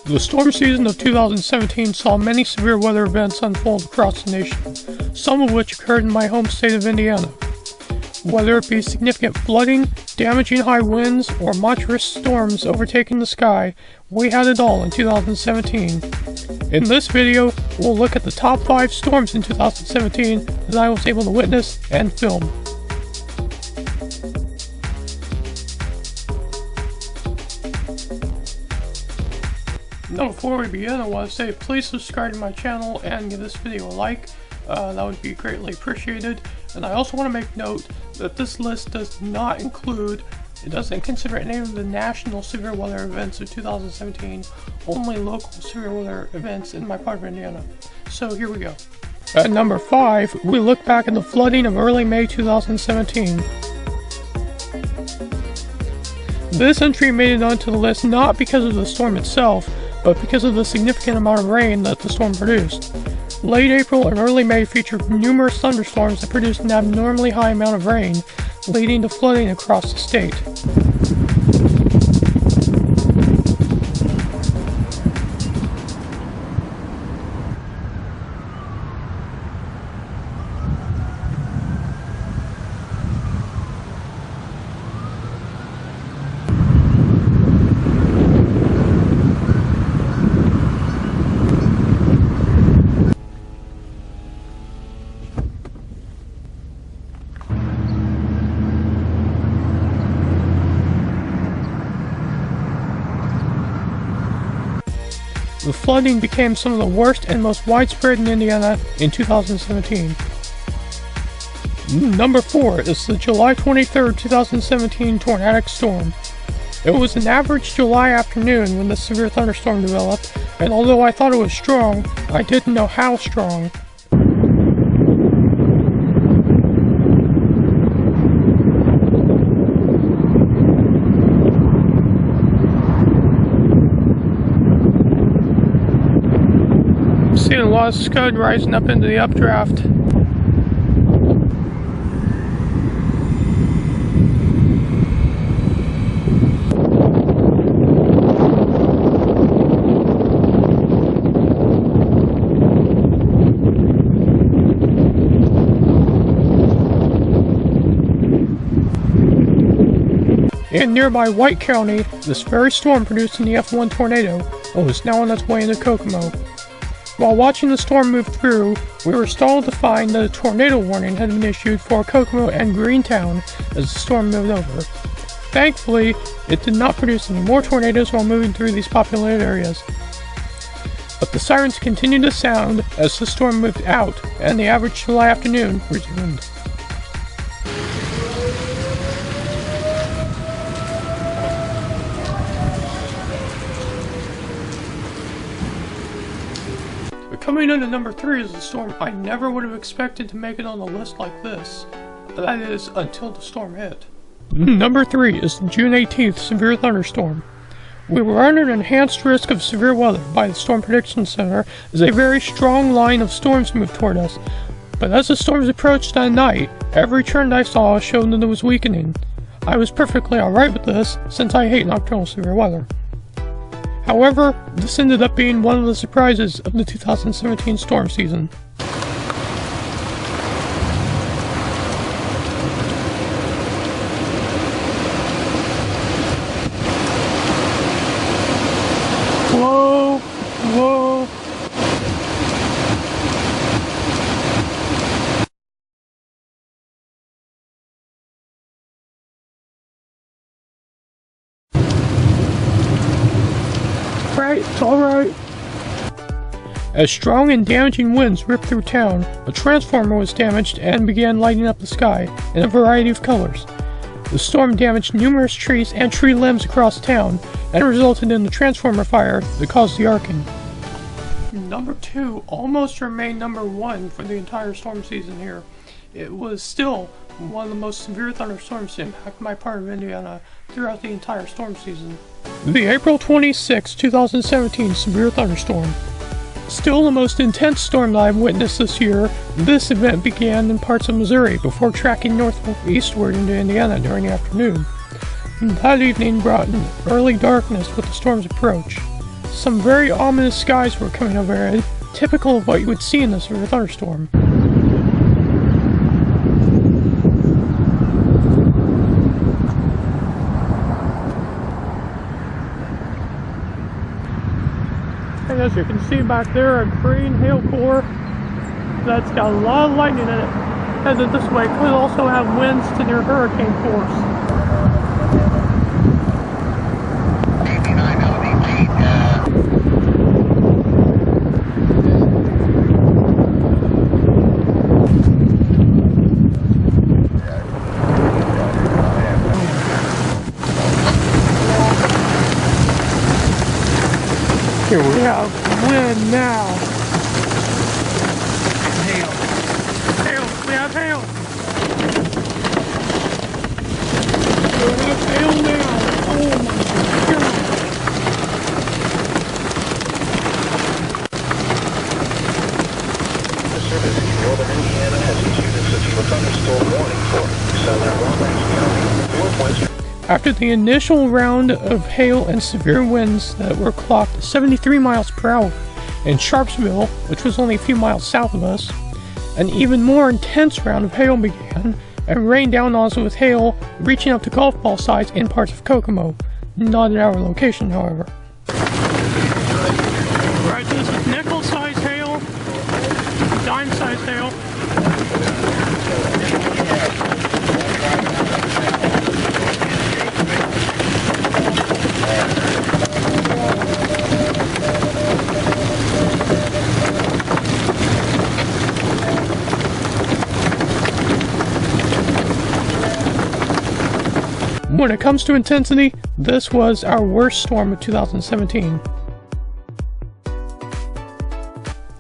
The storm season of 2017 saw many severe weather events unfold across the nation, some of which occurred in my home state of Indiana. Whether it be significant flooding, damaging high winds, or monstrous storms overtaking the sky, we had it all in 2017. In this video, we'll look at the top 5 storms in 2017 that I was able to witness and film. Now before we begin, I want to say please subscribe to my channel and give this video a like. That would be greatly appreciated. And I also want to make note that this list does not include, it doesn't consider any of the national severe weather events of 2017, only local severe weather events in my part of Indiana. So here we go. At number 5, we look back at the flooding of early May 2017. This entry made it onto the list not because of the storm itself, but because of the significant amount of rain that the storm produced. Late April and early May featured numerous thunderstorms that produced an abnormally high amount of rain, leading to flooding across the state. The flooding became some of the worst and most widespread in Indiana in 2017. Number 4 is the July 23, 2017 tornadic storm. It was an average July afternoon when the severe thunderstorm developed, and although I thought it was strong, I didn't know how strong. Seeing a lot of scud rising up into the updraft. In nearby White County, this very storm produced an EF1 tornado and was now on its way into Kokomo. While watching the storm move through, we were startled to find that a tornado warning had been issued for Kokomo and Greentown as the storm moved over. Thankfully, it did not produce any more tornadoes while moving through these populated areas. But the sirens continued to sound as the storm moved out and the average July afternoon resumed. Coming into number 3 is a storm I never would have expected to make it on a list like this. That is, until the storm hit. Number 3 is the June 18th severe thunderstorm. We were under an enhanced risk of severe weather by the Storm Prediction Center as a very strong line of storms moved toward us. But as the storms approached that night, every trend I saw showed that it was weakening. I was perfectly alright with this, since I hate nocturnal severe weather. However, this ended up being one of the surprises of the 2017 storm season. Whoa! Whoa! It's alright. As strong and damaging winds ripped through town, a transformer was damaged and began lighting up the sky in a variety of colors. The storm damaged numerous trees and tree limbs across town and resulted in the transformer fire that caused the arcing. Number 2 almost remained number 1 for the entire storm season here. It was still one of the most severe thunderstorms to impact my part of Indiana throughout the entire storm season. The April 26, 2017 severe thunderstorm. Still the most intense storm that I've witnessed this year, this event began in parts of Missouri before tracking northeastward into Indiana during the afternoon. That evening brought an early darkness with the storm's approach. some very ominous skies were coming overhead, typical of what you would see in this sort of thunderstorm. And as you can see back there, a green hail core that's got a lot of lightning in it. Headed this way, could also have winds to near hurricane force. Here we have wind now. Hail. Hail. We have hail. We have hail now. Oh my God. The service in northern Indiana has issued a severe thunderstorm warning for southern Roberts County, northwestern. After the initial round of hail and severe winds that were clocked 73 miles per hour in Sharpsville, which was only a few miles south of us, an even more intense round of hail began and rained down on us with hail reaching up to golf ball size in parts of Kokomo. Not at our location, however. Right, this is nickel-sized hail, dime-sized hail. When it comes to intensity, this was our worst storm of 2017.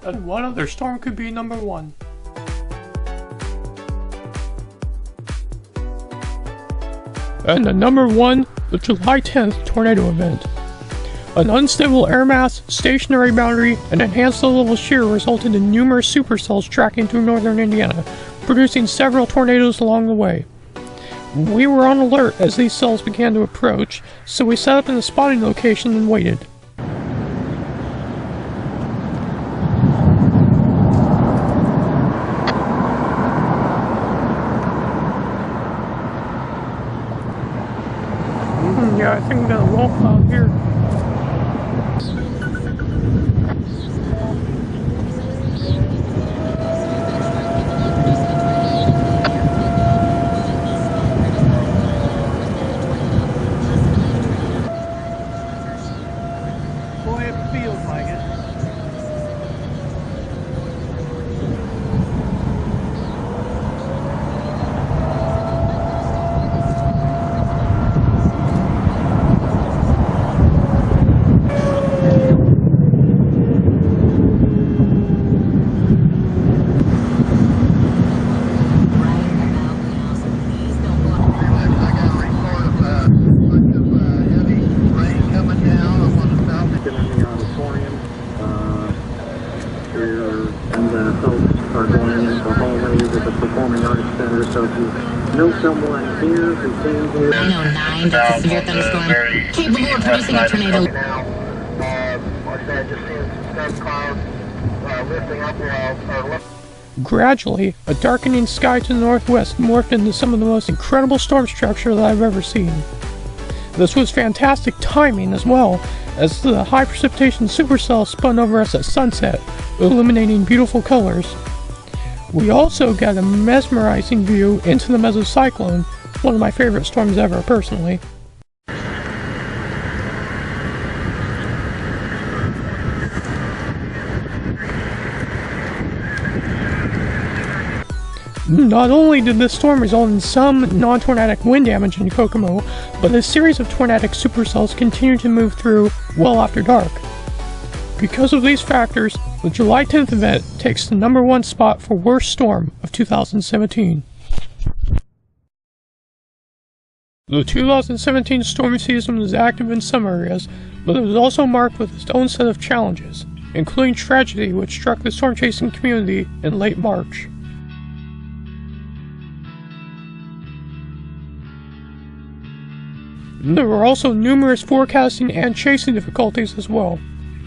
And what other storm could be number one? And the number one, the July 10th tornado event. An unstable air mass, stationary boundary, and enhanced low-level shear resulted in numerous supercells tracking through northern Indiana, producing several tornadoes along the way. We were on alert as these cells began to approach, so we set up in a spotting location and waited. Yeah, I think we got a roll cloud here. So if you know someone here who came here... 909, that's a severe thunderstorm, capable of producing a tornado. Now, like I said, just seeing some clouds lifting up while... Gradually, a darkening sky to the northwest morphed into some of the most incredible storm structure that I've ever seen. This was fantastic timing as well, as the high precipitation supercell spun over us at sunset, illuminating beautiful colors. We also got a mesmerizing view into the mesocyclone, one of my favorite storms ever, personally. Not only did this storm result in some non-tornadic wind damage in Kokomo, but a series of tornadic supercells continued to move through well after dark. Because of these factors, the July 10th event takes the number one spot for worst storm of 2017. The 2017 storm season was active in some areas, but it was also marked with its own set of challenges, including tragedy which struck the storm chasing community in late March. There were also numerous forecasting and chasing difficulties as well.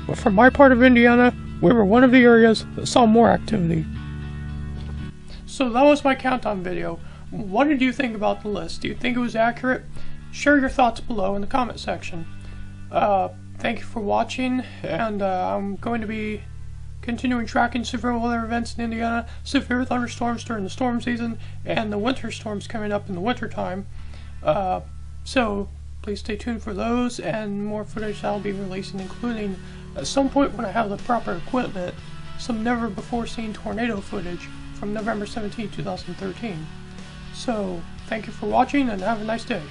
but for my part of Indiana, we were one of the areas that saw more activity. So that was my countdown video. What did you think about the list? Do you think it was accurate? Share your thoughts below in the comment section. Thank you for watching, and I'm going to be continuing tracking severe weather events in Indiana, severe thunderstorms during the storm season, and the winter storms coming up in the winter time. So please stay tuned for those and more footage I'll be releasing, including at some point when I have the proper equipment, some never before seen tornado footage from November 17, 2013. So thank you for watching and have a nice day.